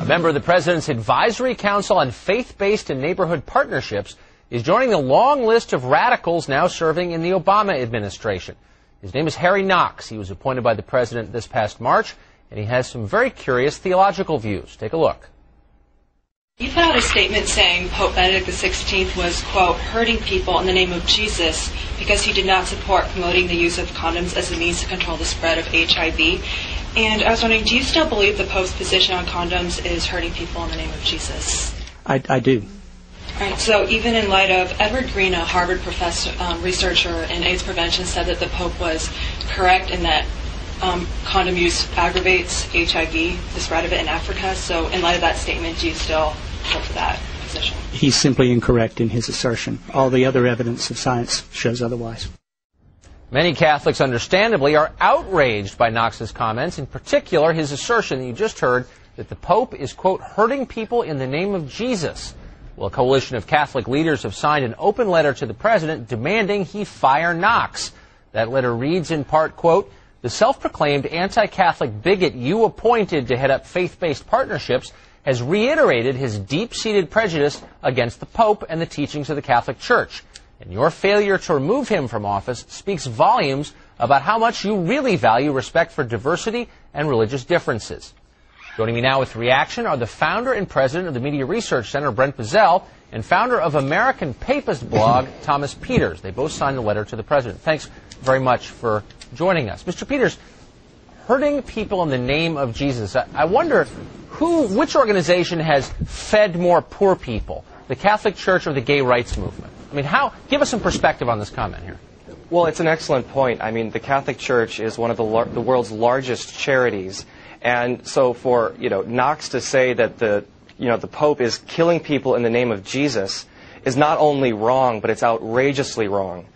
member of the President's Advisory Council on Faith-Based and Neighborhood Partnerships, is joining the long list of radicals now serving in the Obama administration. His name is Harry Knox. He was appointed by the President this past March, and he has some very curious theological views. Take a look. You put out a statement saying Pope Benedict XVI was, quote, hurting people in the name of Jesus because he did not support promoting the use of condoms as a means to control the spread of HIV. And I was wondering, do you still believe the Pope's position on condoms is hurting people in the name of Jesus? I do. All right, so even in light of Edward Green, a Harvard professor, researcher in AIDS prevention, said that the Pope was correct in that condom use aggravates HIV, the spread of it in Africa. So in light of that statement, do you still hold to that position? He's simply incorrect in his assertion. All the other evidence of science shows otherwise. Many Catholics, understandably, are outraged by Knox's comments, in particular his assertion that you just heard that the Pope is, quote, hurting people in the name of Jesus. Well, a coalition of Catholic leaders have signed an open letter to the President demanding he fire Knox. That letter reads in part, quote, the self-proclaimed anti-Catholic bigot you appointed to head up faith-based partnerships has reiterated his deep-seated prejudice against the Pope and the teachings of the Catholic Church. And your failure to remove him from office speaks volumes about how much you really value respect for diversity and religious differences. Joining me now with reaction are the founder and president of the Media Research Center, Brent Bizzell, and founder of American Papist blog, Thomas Peters. They both signed the letter to the President. Thanks very much for joining us. Mr. Peters, hurting people in the name of Jesus. I wonder which organization has fed more poor people, the Catholic Church or the gay rights movement? I mean, give us some perspective on this comment here. Well, it's an excellent point. I mean, the Catholic Church is one of the world's largest charities. And so for, Knox to say that the Pope is killing people in the name of Jesus is not only wrong, but it's outrageously wrong.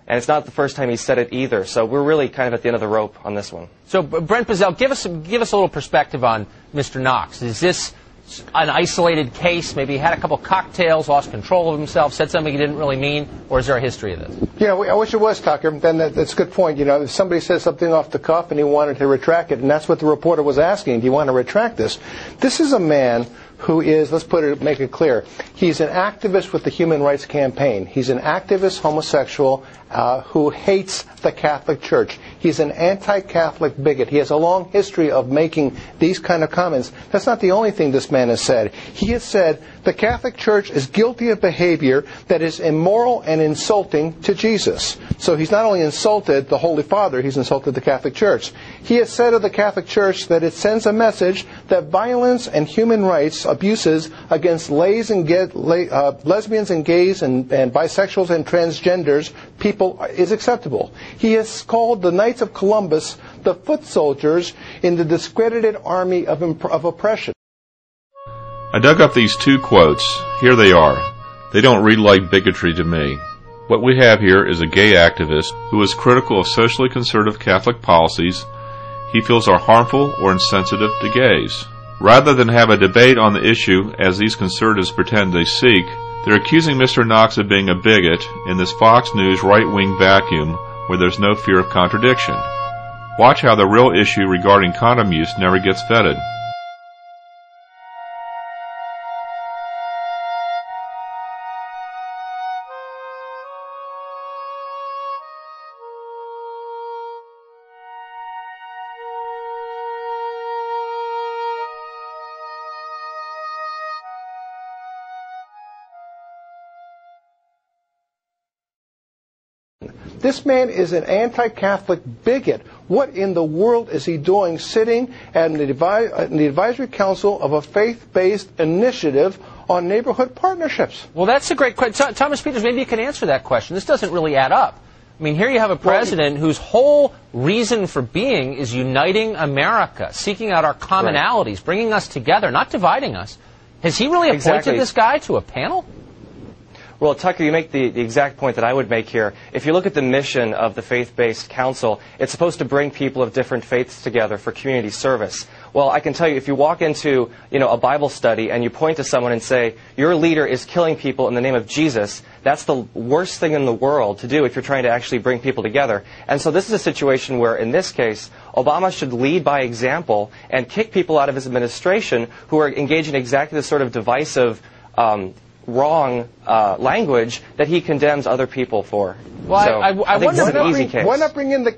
And it's not the first time he said it either. So we're really kind of at the end of the rope on this one. So, Brent Bizzell, give us a little perspective on Mr. Knox. Is this an isolated case? Maybe he had a couple cocktails, lost control of himself, said something he didn't really mean, or is there a history of this? Yeah, I wish it was, Tucker. Then that's a good point. If somebody says something off the cuff and he wanted to retract it, and that's what the reporter was asking, do you want to retract this? This is a man who is, make it clear, he's an activist with the Human Rights Campaign. He's an activist homosexual who hates the Catholic Church. He's an anti-Catholic bigot. He has a long history of making these kind of comments. That's not the only thing this man has said. He has said the Catholic Church is guilty of behavior that is immoral and insulting to Jesus. So he's not only insulted the Holy Father, he's insulted the Catholic Church. He has said of the Catholic Church that it sends a message that violence and human rights abuses against lesbians and gays and bisexuals and transgenders people is acceptable. He has called the Knights of Columbus the foot soldiers in the discredited army of oppression. I dug up these two quotes. Here they are. They don't read like bigotry to me. What we have here is a gay activist who is critical of socially conservative Catholic policies he feels are harmful or insensitive to gays. Rather than have a debate on the issue, as these conservatives pretend they seek, they're accusing Mr. Knox of being a bigot in this Fox News right-wing vacuum where there's no fear of contradiction. Watch how the real issue regarding condom use never gets vetted. This man is an anti-Catholic bigot. What in the world is he doing sitting at the advisory council of a faith-based initiative on neighborhood partnerships? Well, that's a great question. Thomas Peters, maybe you can answer that question. This doesn't really add up. I mean, here you have a president whose whole reason for being is uniting America, seeking out our commonalities, bringing us together, not dividing us. Has he really appointed this guy to a panel? Well, Tucker, you make the exact point that I would make here. If you look at the mission of the Faith-Based Council, it's supposed to bring people of different faiths together for community service. Well, I can tell you, if you walk into, a Bible study and you point to someone and say, your leader is killing people in the name of Jesus, that's the worst thing in the world to do if you're trying to actually bring people together. And so this is a situation where, in this case, Obama should lead by example and kick people out of his administration who are engaging in exactly the sort of divisive, wrong language that he condemns other people for. Well, so I think wonder, this is an easy case. Why not bring in the...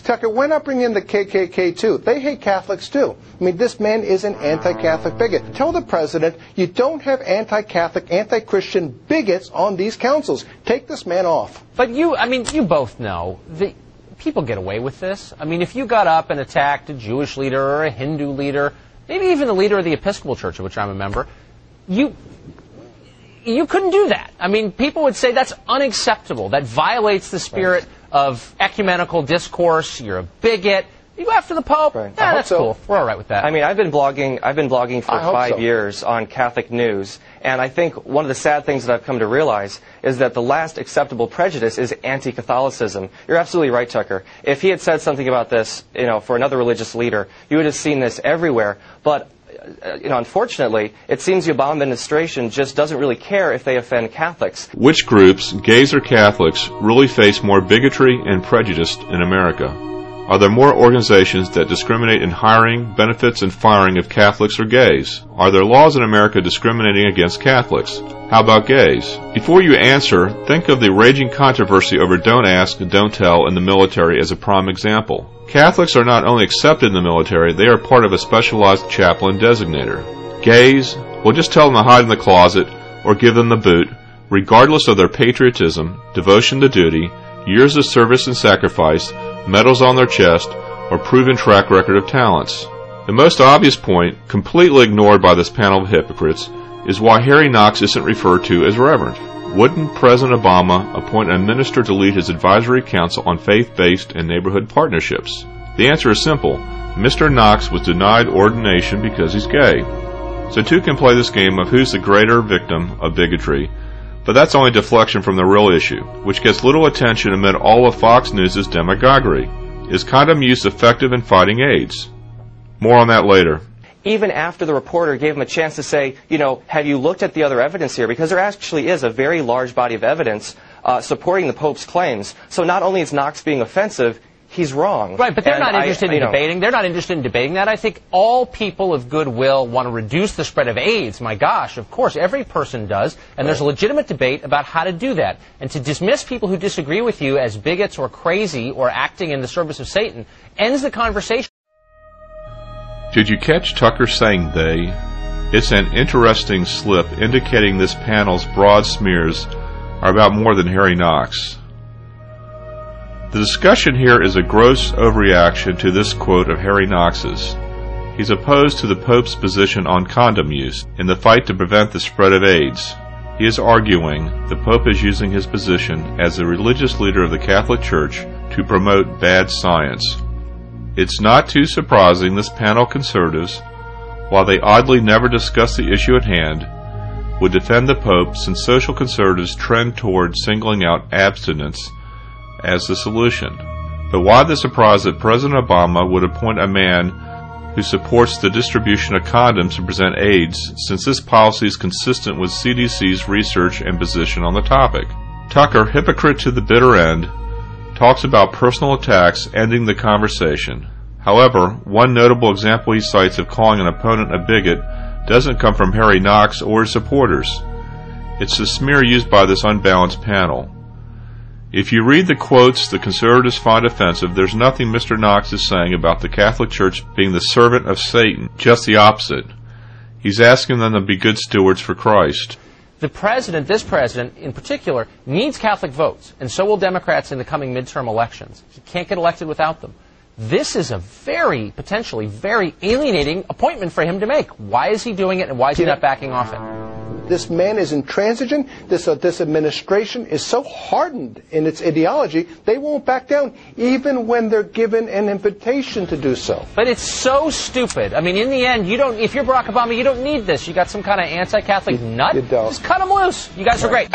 Tucker, why not bring in the KKK too? They hate Catholics too. I mean, this man is an anti-Catholic bigot. Tell the president you don't have anti-Catholic, anti-Christian bigots on these councils. Take this man off. But you both know that people get away with this. I mean, if you got up and attacked a Jewish leader or a Hindu leader, maybe even the leader of the Episcopal Church, of which I'm a member, you couldn't do that. I mean, people would say that's unacceptable. That violates the spirit of ecumenical discourse. You're a bigot. You go after the Pope. Right. Yeah, that's cool. We're all right with that. I mean, I've been blogging for 5 years on Catholic news, and I think one of the sad things that I've come to realize is that the last acceptable prejudice is anti-Catholicism. You're absolutely right, Tucker. If he had said something about this, for another religious leader, you would have seen this everywhere. But unfortunately, it seems the Obama administration just doesn't really care if they offend Catholics. Which groups, gays or Catholics, really face more bigotry and prejudice in America? Are there more organizations that discriminate in hiring, benefits, and firing of Catholics or gays? Are there laws in America discriminating against Catholics? How about gays? Before you answer, think of the raging controversy over don't ask, don't tell in the military as a prime example. Catholics are not only accepted in the military, they are part of a specialized chaplain designator. Gays, well, just tell them to hide in the closet or give them the boot, regardless of their patriotism, devotion to duty, years of service and sacrifice, medals on their chest, or proven track record of talents. The most obvious point, completely ignored by this panel of hypocrites, is why Harry Knox isn't referred to as Reverend. Wouldn't President Obama appoint a minister to lead his advisory council on faith-based and neighborhood partnerships? The answer is simple. Mr. Knox was denied ordination because he's gay. So two can play this game of who's the greater victim of bigotry, but that's only deflection from the real issue, which gets little attention amid all of Fox News' demagoguery. Is condom use effective in fighting AIDS? More on that later. Even after the reporter gave him a chance to say, have you looked at the other evidence here? Because there actually is a very large body of evidence supporting the Pope's claims. So not only is Knox being offensive, he's wrong. Right, but they're not interested in debating. They're not interested in debating that. I think all people of goodwill want to reduce the spread of AIDS. My gosh, of course, every person does. And there's a legitimate debate about how to do that. And to dismiss people who disagree with you as bigots or crazy or acting in the service of Satan ends the conversation. Did you catch Tucker saying they? It's an interesting slip indicating this panel's broad smears are about more than Harry Knox. The discussion here is a gross overreaction to this quote of Harry Knox's. He's opposed to the Pope's position on condom use in the fight to prevent the spread of AIDS. He is arguing the Pope is using his position as the religious leader of the Catholic Church to promote bad science. It's not too surprising this panel of conservatives, while they oddly never discuss the issue at hand, would defend the Pope since social conservatives trend toward singling out abstinence as the solution. But why the surprise that President Obama would appoint a man who supports the distribution of condoms to prevent AIDS, since this policy is consistent with CDC's research and position on the topic? Tucker, hypocrite to the bitter end, talks about personal attacks ending the conversation. However, one notable example he cites of calling an opponent a bigot doesn't come from Harry Knox or his supporters. It's the smear used by this unbalanced panel. If you read the quotes the conservatives find offensive, there's nothing Mr. Knox is saying about the Catholic Church being the servant of Satan, just the opposite. He's asking them to be good stewards for Christ. The president, this president in particular, needs Catholic votes, and so will Democrats in the coming midterm elections. He can't get elected without them. This is a potentially very alienating appointment for him to make. Why is he doing it, and why is he not backing off it? This man is intransigent. This administration is so hardened in its ideology, they won't back down, even when they're given an invitation to do so. But it's so stupid. I mean, in the end, if you're Barack Obama, you don't need this. You got some kind of anti-Catholic nut? You don't. Just cut him loose. You guys are great.